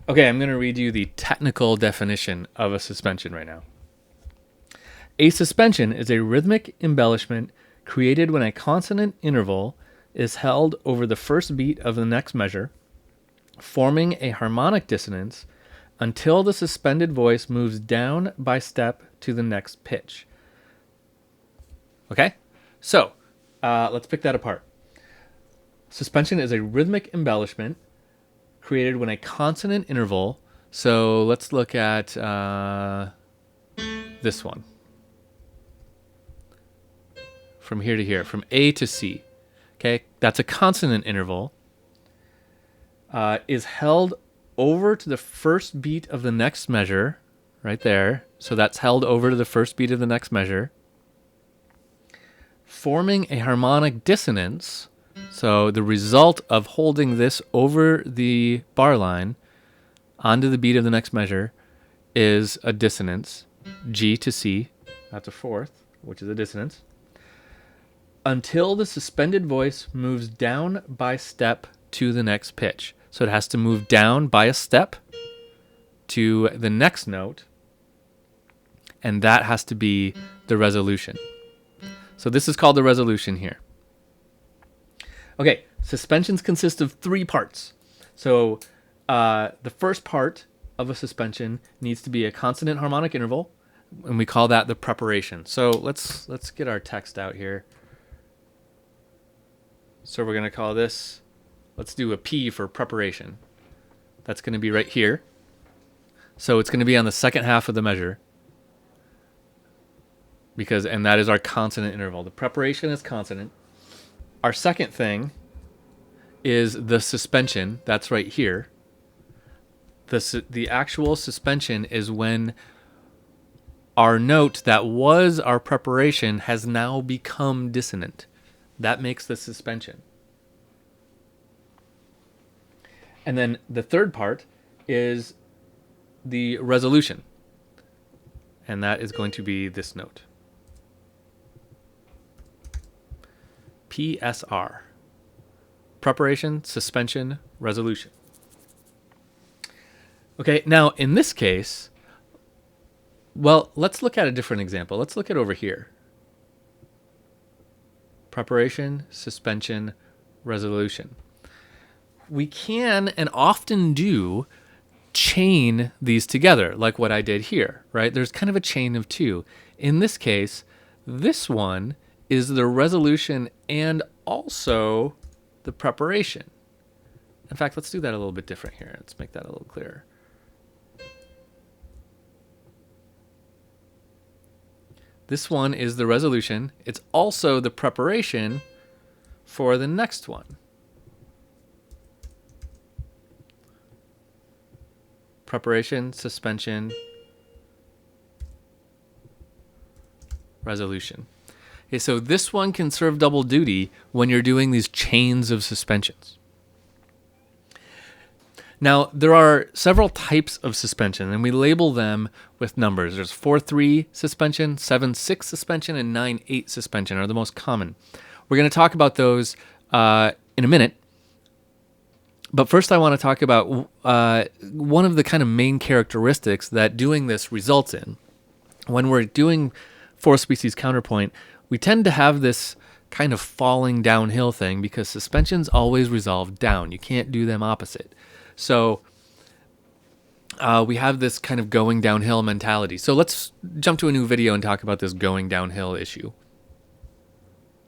Okay, I'm going to read you the technical definition of a suspension right now. A suspension is a rhythmic embellishment created when a consonant interval is held over the first beat of the next measure, forming a harmonic dissonance until the suspended voice moves down by step to the next pitch. Okay? So, let's pick that apart. Suspension is a rhythmic embellishment created when a consonant interval. So let's look at this one. From here to here, from A to C. Okay, that's a consonant interval. Is held over to the first beat of the next measure, right there. So that's held over to the first beat of the next measure, forming a harmonic dissonance. So the result of holding this over the bar line onto the beat of the next measure is a dissonance, G to C, that's a fourth, which is a dissonance, until the suspended voice moves down by step to the next pitch. So it has to move down by a step to the next note, and that has to be the resolution. So this is called the resolution here. Okay, suspensions consist of three parts. So the first part of a suspension needs to be a consonant harmonic interval, and we call that the preparation. So let's get our text out here. So we're going to call this, let's do a P for preparation. That's going to be right here. So it's going to be on the second half of the measure, and that is our consonant interval. The preparation is consonant. Our second thing is the suspension. That's right here. The actual suspension is when our note that was our preparation has now become dissonant. That makes the suspension. And then the third part is the resolution. And that is going to be this note. PSR. Preparation, suspension, resolution. Okay, now in this case, well, let's look at a different example. Let's look at over here. Preparation, suspension, resolution. We can and often do chain these together, like what I did here, right? There's kind of a chain of two. In this case, this one is the resolution and also the preparation. In fact, let's do that a little bit different here. Let's make that a little clearer. This one is the resolution. It's also the preparation for the next one. Preparation, suspension, resolution. Okay, so this one can serve double duty when you're doing these chains of suspensions. Now, there are several types of suspension, and we label them with numbers. There's 4/3 suspension, 7/6 suspension, and 9/8 suspension are the most common. We're going to talk about those in a minute. But first I want to talk about one of the kind of main characteristics that doing this results in. When we're doing four species counterpoint, we tend to have this kind of falling downhill thing because suspensions always resolve down. You can't do them opposite. So we have this kind of going downhill mentality. So let's jump to a new video and talk about this going downhill issue.